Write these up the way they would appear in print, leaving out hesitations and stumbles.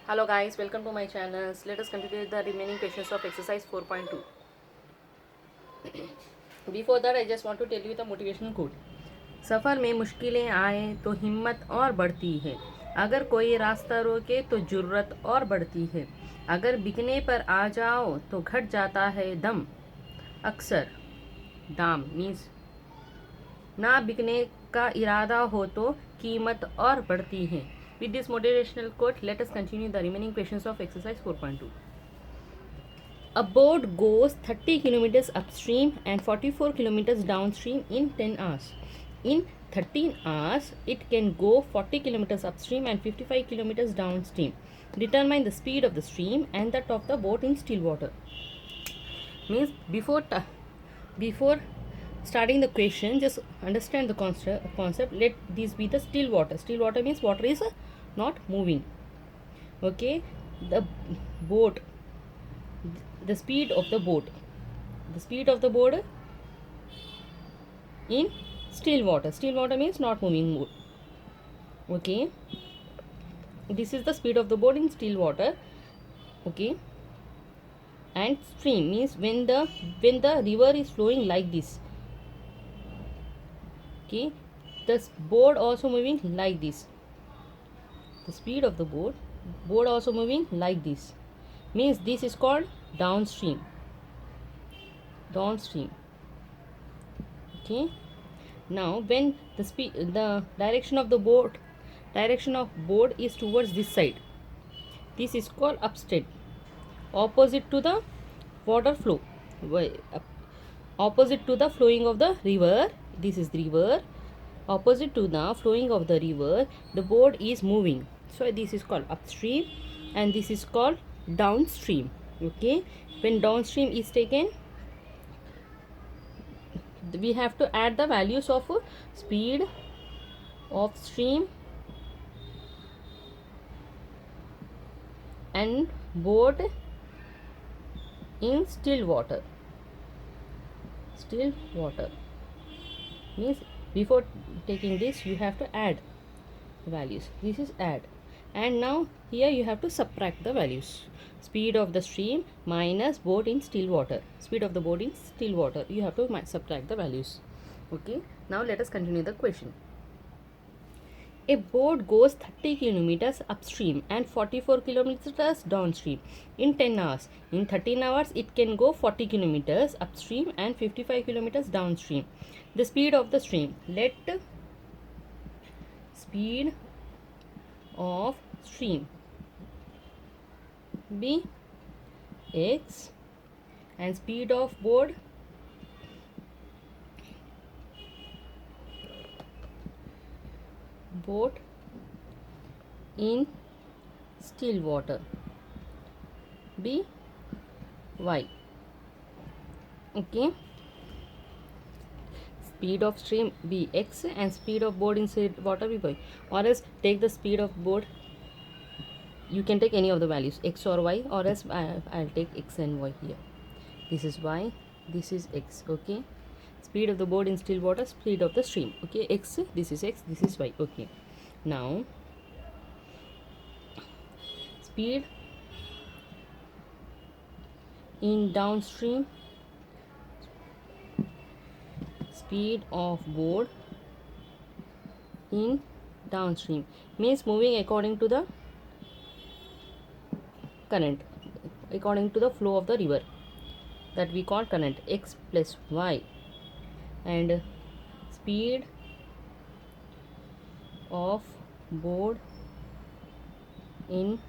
Hello guys, welcome to my channel. Let us continue the remaining questions of exercise 4.2. Before that, I just want to tell you the motivational quote. सफ़र में मुश्किलें आए तो हिम्मत और बढ़ती है, अगर कोई रास्ता रोके तो जुर्रत और बढ़ती है, अगर बिकने पर आ जाओ तो घट जाता है दम. अक्सर दाम मीन्स ना बिकने का इरादा हो तो कीमत और बढ़ती है. With this motivational quote, let us continue the remaining questions of exercise 4.2. A boat goes 30 kilometers upstream and 44 kilometers downstream in 10 hours. In 13 hours, it can go 40 kilometers upstream and 55 kilometers downstream. Determine the speed of the stream and that of the boat in still water. Means before starting the question, just understand the concept. Let this be the still water. Still water means water is not moving. Okay, the boat, the speed of the boat in still water means not moving mode. Okay, this is the speed of the boat in still water. Okay, and stream means when the river is flowing like this. Okay, the boat also moving like this. The speed of the boat also moving like this means this is called downstream. Okay, now when the direction of boat is towards this side, this is called upstream, opposite to the water flow, opposite to the flowing of the river. This is the river. Opposite to the flowing of the river, the boat is moving. So this is called upstream and this is called downstream. Okay, when downstream is taken, we have to add the values of speed of stream and boat in still water. Means before taking this you have to add values. This is add, and now here you have to subtract the values. Speed of the stream minus boat in still water. Speed of the boat in still water, you have to subtract the values. Okay, now let us continue the question. A boat goes 30 kilometers upstream and 44 kilometers downstream in 10 hours. In 13 hours, it can go 40 kilometers upstream and 55 kilometers downstream. The speed of the stream. Let speed of stream be x and speed of boat in still water be y. Okay, speed of stream be x and speed of boat in still water be y, or else take the speed of boat. You can take any of the values, x or y, or else I'll take x and y here. This is y, this is x. Okay, speed of the boat in still water, speed of the stream. Okay, x, this is x, this is y. Okay, now speed in downstream, speed of boat in downstream means moving according to the current, according to the flow of the river, that we call current, x plus y, and speed of boat in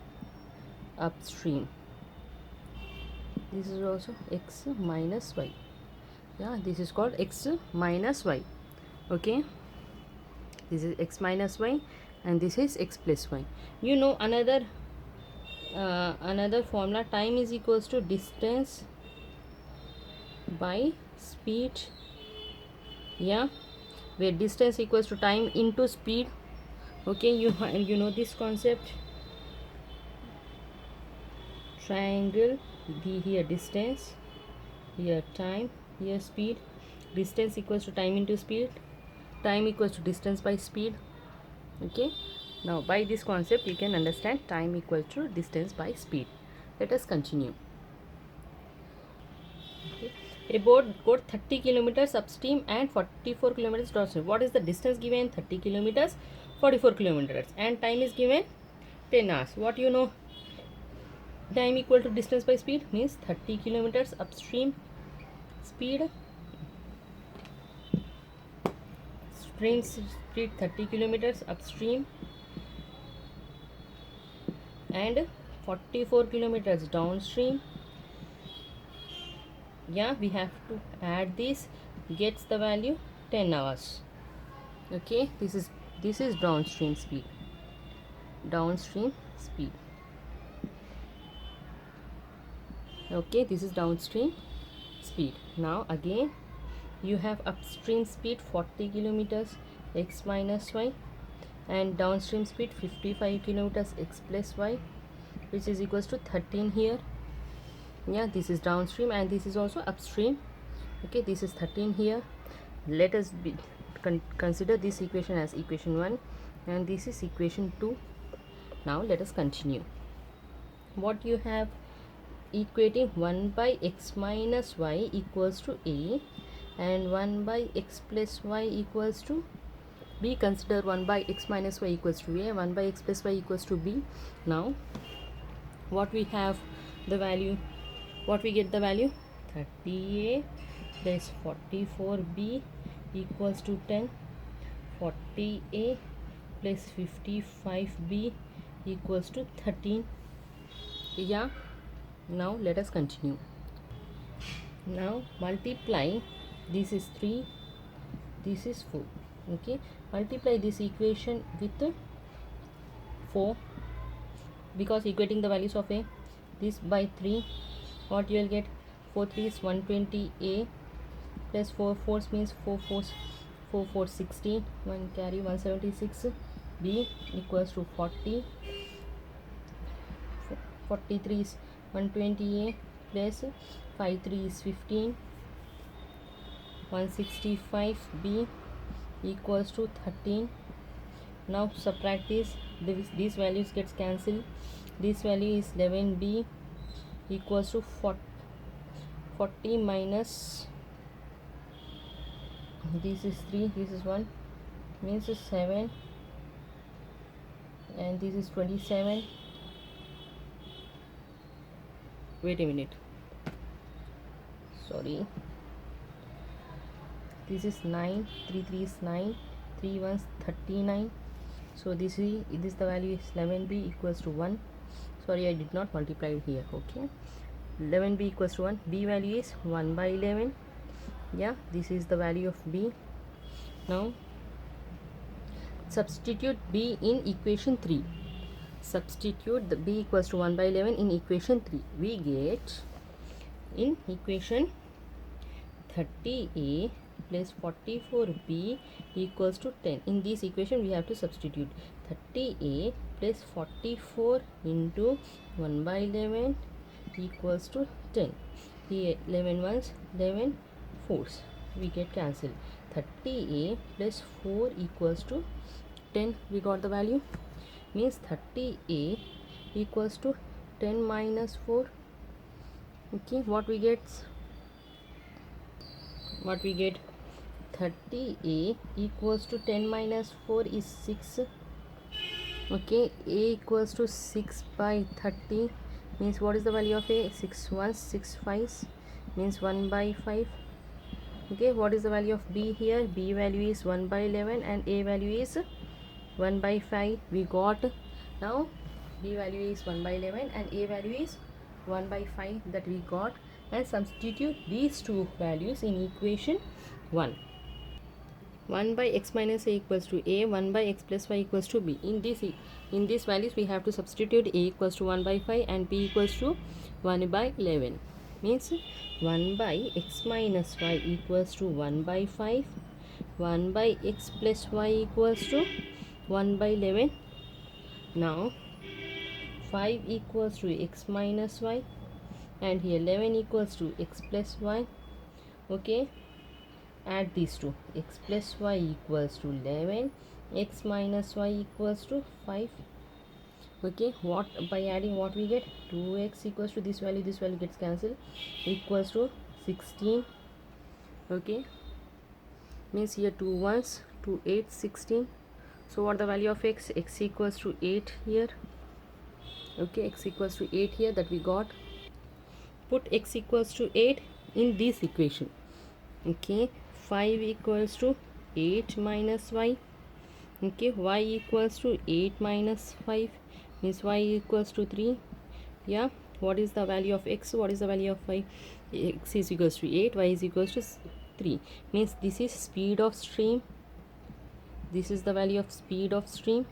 upstream, this is also x minus y. Yeah, this is called x minus y. Okay, this is x minus y and this is x plus y. You know another formula, time is equals to distance by speed. Yeah, where distance equals to time into speed. Okay, you know this concept. Triangle, here distance, here time, here speed. Distance equals to time into speed, time equals to distance by speed. Okay, Now by this concept you can understand time equal to distance by speed. Let us continue. Okay. A boat got 30 kilometers upstream and 44 kilometers downstream. What is the distance given? 30 kilometers, 44 kilometers, and time is given 10 hours. What you know? Time equal to distance by speed means 30 kilometers upstream speed, speed 30 kilometers upstream and 44 kilometers downstream. Yeah, we have to add this, gets the value 10 hours. Okay, this is downstream speed. Okay, this is downstream speed. Now again you have upstream speed 40 kilometers x minus y and downstream speed 55 kilometers x plus y, which is equals to 13 here. Yeah, this is downstream and this is also upstream. Okay, this is 13 here. Let us consider this equation as equation 1 and this is equation 2. Now let us continue. What you have? Equating 1 by x minus y equals to a and 1 by x plus y equals to b. Consider 1 by x minus y equals to a, 1 by x plus y equals to b. Now what we have the value, what we get the value? 30a plus 44b equals to 10, 40a plus 55b equals to 13. Yeah, now let us continue. Now multiply, this is 3, this is 4. Okay, multiply this equation with 4 because equating the values of a, this by 3, what you will get? 4 3 is 120a plus 4 4 means 4 4 16, 1 carry 176, b equals to 40, 43 is 120a plus 5 3 is 15, 165b equals to 13. Now subtract this, these values gets cancelled. This value is 11b equals to 40 minus, this is 3, this is 1, means 7, and this is 27. Wait a minute, sorry, this is 9, 3 3 is 9, 3 1 39. So this the value is 11b equals to 1. Sorry, I did not multiply it here. Okay, 11b equals to 1. B value is 1 by 11. Yeah, this is the value of b. Now substitute b in equation 3. Substitute the b equals to 1 by 11 in equation 3. We get in equation 30a plus 44b equals to 10. In this equation we have to substitute 30a plus 44 into 1 by 11 equals to 10. Here 11 ones, 11 fours, we get cancelled. 30a plus 4 equals to 10. We got the value, means 30a equals to 10 minus 4. Okay, what we get? 30a equals to 10 minus 4 is 6. Okay, a equals to 6 by 30 means what is the value of a? 6 1 6 5 means 1 by 5. Okay, what is the value of b here? B value is 1 by 11 and a value is 1 by 5. We got, now b value is 1 by 11 and a value is 1 by 5 that we got, and substitute these two values in equation 1. 1 by x minus a equals to a, 1 by x plus y equals to b. In these values we have to substitute a equals to 1 by 5 and b equals to 1 by 11. Means 1 by x minus y equals to 1 by 5, 1 by x plus y equals to 1 by 11. Now 5 equals to x minus y and here 11 equals to x plus y. Okay, add these two, x plus y equals to 11 x minus y equals to 5. Okay, what by adding what we get? 2x equals to this value gets cancelled, equals to 16. Okay, means here 2 ones, 2 8 16. So what the value of x? X equals to 8 here. Okay, x equals to 8 here, that we got. Put x equals to 8 in this equation. Okay, 5 equals to 8 minus y. Okay, y equals to 8 minus 5, means y equals to 3. Yeah, what is the value of x? What is the value of y? X is equals to 8, y is equals to 3, means this is speed of stream. This is the value of speed of stream.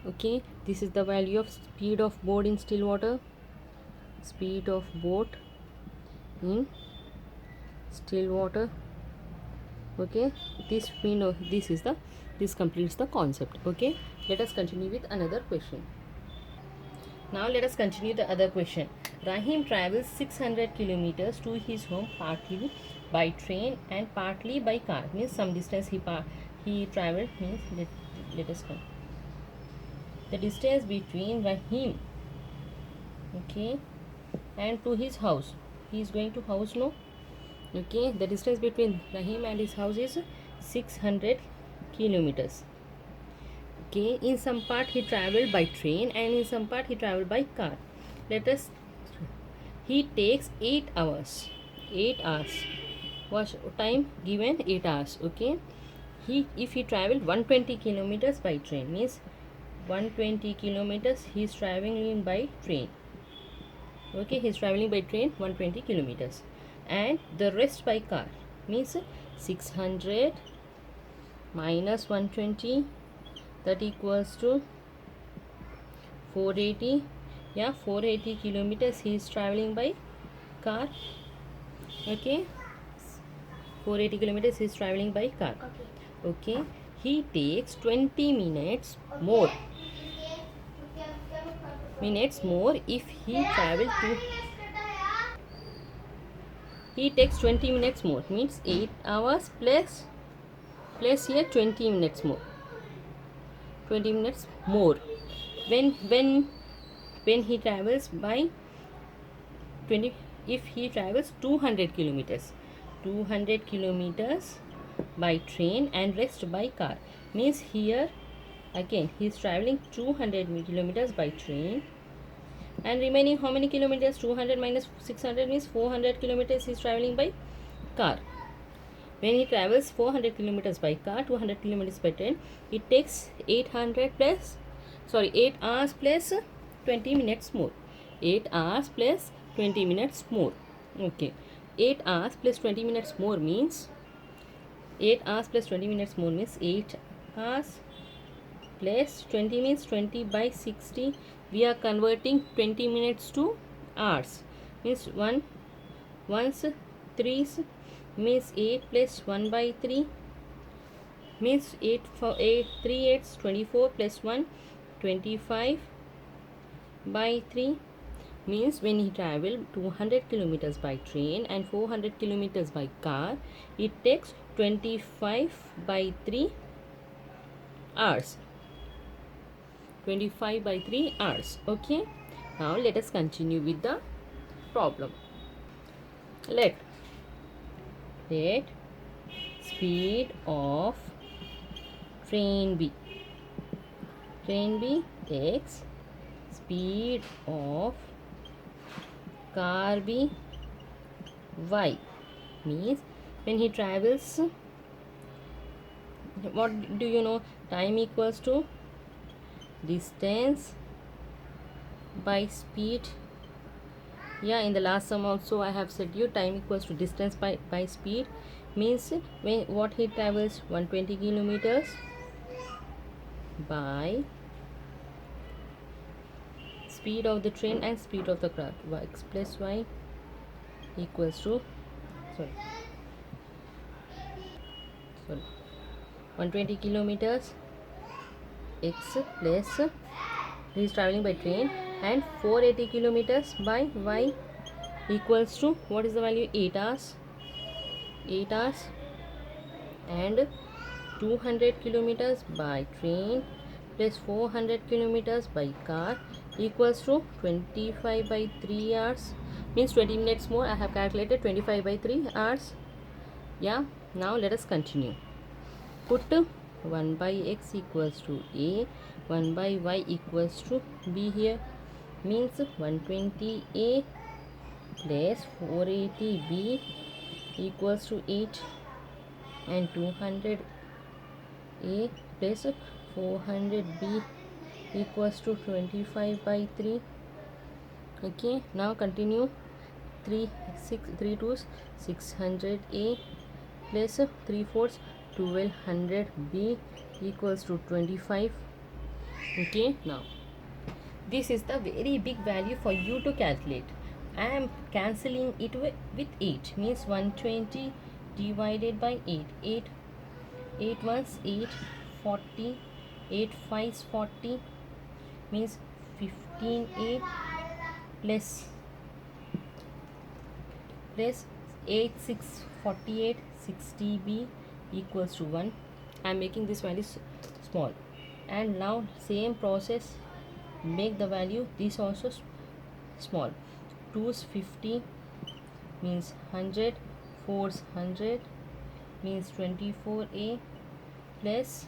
Okay, this is the value of speed of boat in still water. Speed of boat in still water. Okay, this we know, this completes the concept. Okay, let us continue with another question. Now let us continue the other question. Rahim travels 600 kilometers to his home partly by train and partly by car. Means some distance he traveled. Means let us come. The distance between Rahim, okay, and to his house. He is going to house, no? Okay, the distance between Rahim and his house is 600 kilometers. Okay, in some part he traveled by train and in some part he traveled by car. Let us, he takes 8 hours. 8 hours. What time given? 8 hours. Okay, if he traveled 120 kilometers by train, means 120 kilometers he is traveling by train. Okay, he is traveling by train 120 kilometers, and the rest by car, means 600 minus 120, that equals to 480. Yeah, 480 kilometers he is traveling by car. Okay, 480 kilometers he is traveling by car. Okay, he takes 20 minutes more if he travel to, he takes 20 minutes more, means 8 hours plus here 20 minutes more. 20 minutes more when he travels by 20, if he travels 200 kilometers by train and rest by car, means here again he is traveling 200 kilometers by train, and remaining how many kilometers? 200 minus 600 means 400 kilometers he is traveling by car. When he travels 400 kilometers by car, 200 kilometers by train, it takes 8 hours plus 20 minutes more. 8 hours plus 20 minutes more. Okay, 8 hours plus 20 minutes more means 8 hours plus 20 minutes more means 8 hours plus 20 means 20 by 60. We are converting 20 minutes to hours, means 1 once 3 means 8 plus 1 by 3, means 8 for 8 3 8s 24 plus 1 25 by 3, means when he travel 200 kilometers by train and 400 kilometers by car, it takes 25 by 3 hours. 25 by 3 hours. Okay, now let us continue with the problem. Let speed of train B x, speed of car B y, means when he travels, what do you know? Time equals to distance by speed. Yeah, in the last sum also I have said you time equals to distance by speed, means when what he travels 120 kilometers by speed of the train and speed of the car, x plus y equals to 120 kilometers x plus he is traveling by train, and 480 kilometers by y equals to, what is the value? 8 hours and 200 kilometers by train plus 400 kilometers by car equals to 25 by 3 hours, means 20 minutes more. I have calculated 25 by 3 hours. Yeah, now let us continue. Put 1 by x equals to a, 1 by y equals to b here, means 120a plus 480b equals to 8, and 200a plus 400b equals to 25 by 3. Okay, now continue. 3 twos 600a plus 3 fourths 1200b equals to 25. Okay, now this is the very big value for you to calculate. I am cancelling it with 8, means 120 divided by 8. 8 ones 8, 40, 8 fives 40, means 15a plus 8 6 48 60b equals to 1. I am making this value small, and now same process, make the value this also small. 2's 50 means 100, 4's 100 means 24a plus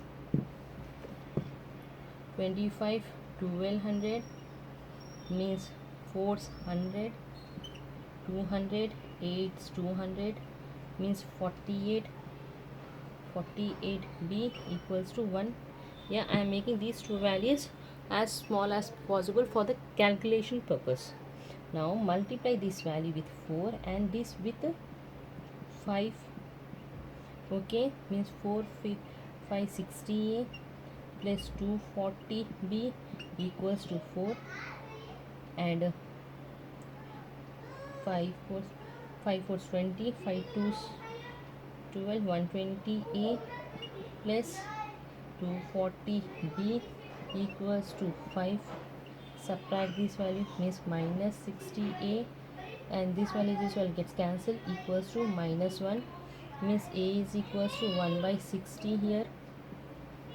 25 1200 means 4's 100, 200 8's 200 means 48b equals to 1. Yeah, I am making these two values as small as possible for the calculation purpose. Now multiply this value with 4 and this with 5. Okay, means 4 560a plus 240b equals to 4, and 5 fours 20, 5 twos 12, 120a plus 240b equals to 5. Subtract this value, means minus 60a, and this value gets cancelled, equals to minus 1, means a is equals to 1 by 60 here.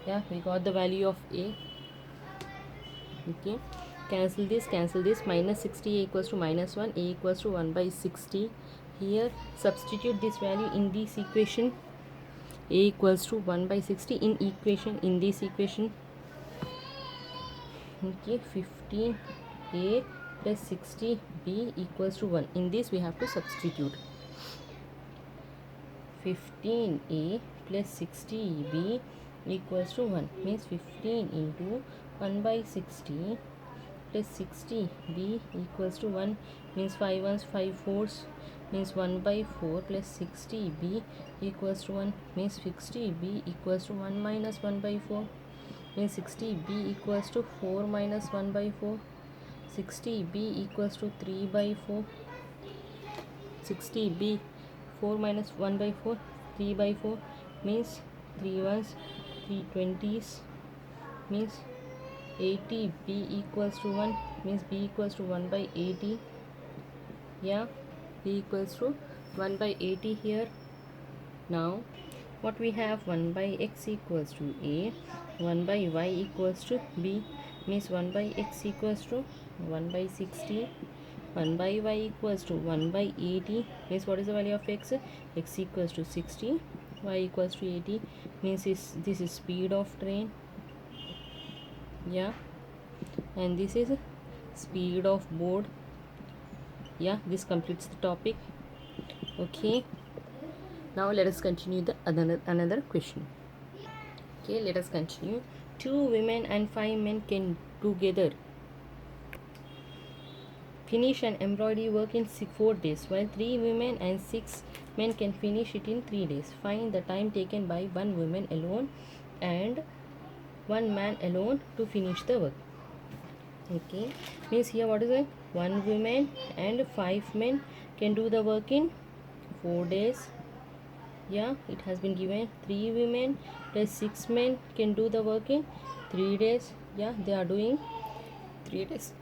Yeah, we got the value of a. Okay, cancel this, minus 60 equals to minus 1, a equals to 1 by 60. Here substitute this value in this equation, a equals to 1 by 60 in this equation. Okay, 15a plus 60b equals to 1. In this we have to substitute. 15a plus 60b equals to 1, means 15 into 1 by 60 plus 60b equals to 1, means 5 ones 5 fours, means 1 by 4 plus 60b equals to 1, means 60b equals to 1 minus 1 by 4, means 60b equals to 4 minus 1 by 4. 60b equals to 3 by 4. 60b 4 minus 1 by 4, 3 by 4, means 3 ones 3 20s, means 80b equals to 1, means b equals to 1 by 80. Yeah, b equals to 1 by 80 here. Now what we have, 1 by x equals to a, 1 by y equals to b, means 1 by x equals to 1 by 60, 1 by y equals to 1 by 80, means what is the value of x? X equals to 60, y equals to 80, means this is speed of train. Yeah, and this is speed of board. Yeah, this completes the topic. Okay, now let us continue the another question. Okay, let us continue. 2 women and 5 men can together finish an embroidery work in 4 days, while 3 women and 6 men can finish it in 3 days. Find the time taken by 1 woman alone and 1 man alone to finish the work. Okay, means here what is it? 1 woman and 5 men can do the work in 4 days. Yeah, it has been given. 3 women plus 6 men can do the work in 3 days. Yeah, they are doing 3 days.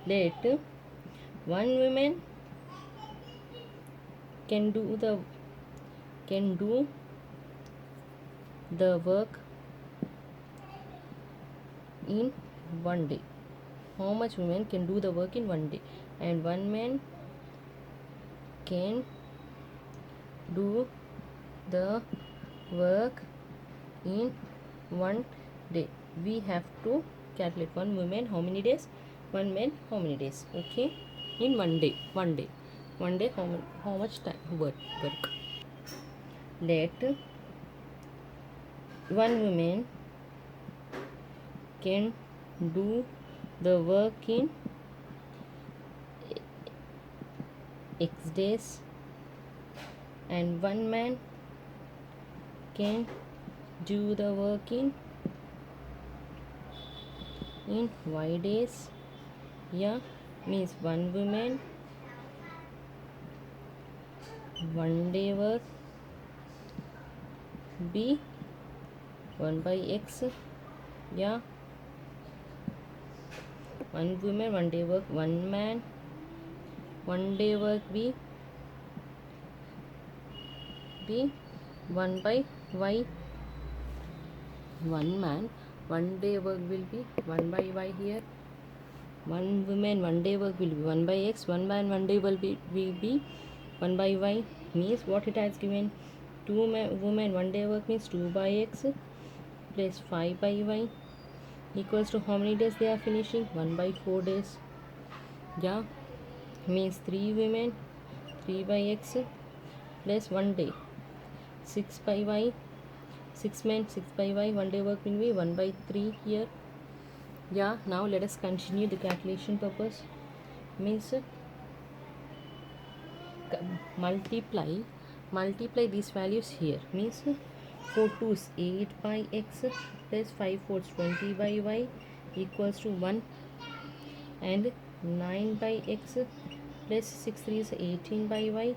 Let 1 woman can do the work in one day. How much women can do the work in one day? And one man can do the work in one day. We have to calculate one woman how many days, one man how many days. Okay, in one day, how much time work. Let one woman can do the work in X days, and one man can do the work in Y days. Yeah, means one woman, one day work be 1 by X. Yeah, one woman, one day work, one man, one day work be 1 by Y. One man, one day work will be 1 by Y here. One woman, one day work will be 1 by X. One man, one day will be 1 by Y. Means what it has given? Two women, one day work means 2 by X plus 5 by Y equals to how many days they are finishing? 1 by 4 days. Yeah, means 3 women, 3 by X plus 1 day, 6 by Y. 6 men, 6 by Y. One day work will be 1 by 3 here. Yeah, now let us continue the calculation purpose. Means multiply these values here. Means 4 2s 8 by X plus 5 4s 20 by Y equals to 1, and 9 by X plus 6 3s 18 by Y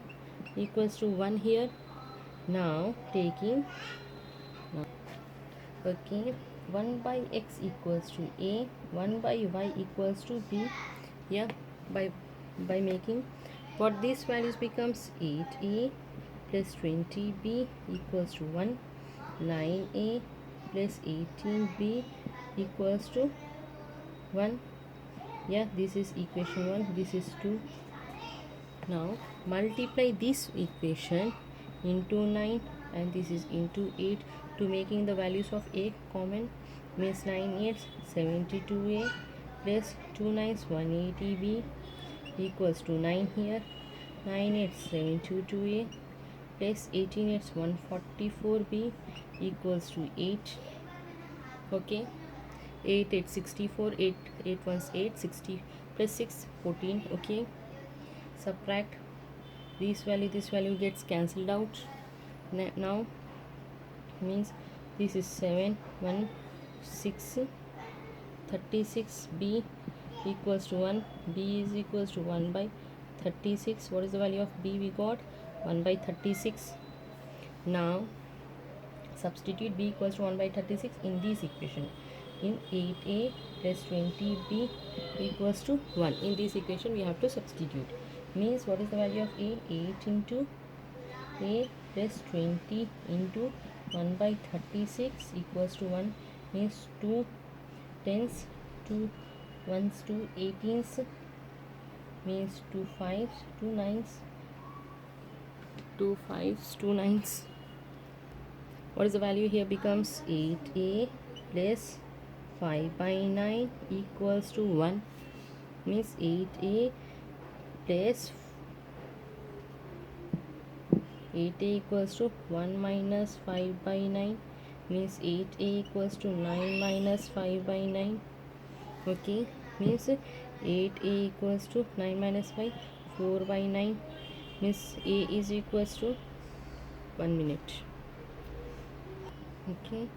equals to 1 here. Now taking okay, 1 by X equals to A, 1 by Y equals to B. Yeah, by making what these values becomes 8A plus 20B equals to 1, 9A plus 18B equals to 1. Yeah, this is equation 1, this is 2. Now multiply this equation into 9 and this is into 8 to making the values of A common. Means 9 8s 72A plus 2 9s 180B equals to 9 here. 9 8s 72A plus 18 8s 144B equals to 8. Okay, 8 8 64, 8 8 1s 8, 60 plus 6 14. Okay, subtract this value gets cancelled out. Now means this is 7 1 6 36B equals to 1. B is equals to 1 by 36. What is the value of B? We got 1 by 36. Now substitute B equals to 1 by 36 in this equation. In 8A plus 20B equals to 1. In this equation we have to substitute. Means what is the value of A? 8 into A plus 20 into 1 by 36 equals to 1. Means 2 10s, 2 1s, 2 18s, means 2 5s, 2 9s, 2 5s, 2 9s. What is the value here? Becomes 8A plus 5 by 9 equals to 1. Means 8A plus 8A equals to 1 minus 5 by 9. Means 8A equals to 9 minus 5 by 9. Okay, means 8A equals to 9 minus 5, 4 by 9. Means A is equals to 1 minute. Okay,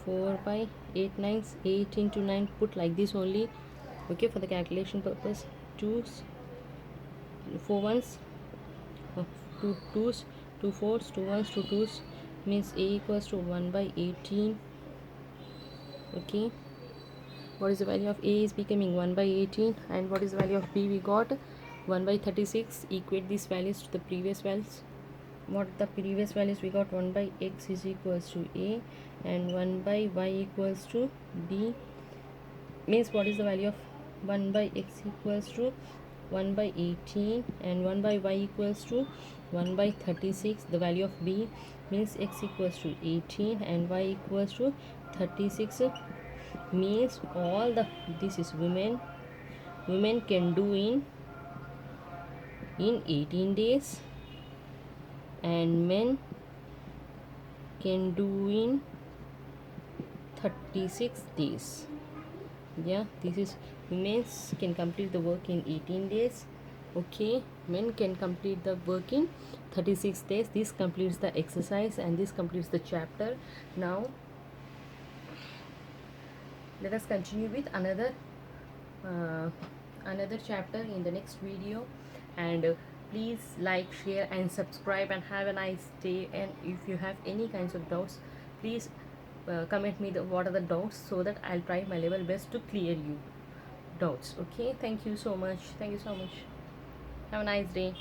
4 by 8 9s, 8 into 9, put like this only. Okay, for the calculation purpose. 2s, 4 ones, 2 2s, 2 4s, 2 1s, 2 2s. Means A equals to 1 by 18. Okay, what is the value of A is becoming 1 by 18, and what is the value of B? We got 1 by 36. Equate these values to the previous values. what the previous values we got, 1 by x is equals to a and 1 by y equals to b, means what is the value of 1 by x equals to 1 by 18 and 1 by y equals to 1 by 36. The value of b means x equals to 18 and y equals to 36, means all the this is women can do in 18 days and men can do in 36 days. Yeah, this is women can complete the work in 18 days. Okay, men can complete the work in 36 days. This completes the exercise and this completes the chapter. Now let us continue with another chapter in the next video, and please like, share and subscribe, and have a nice day. And if you have any kinds of doubts, please comment me what are the doubts, so that I'll try my level best to clear you doubts. Okay, thank you so much. Have a nice day.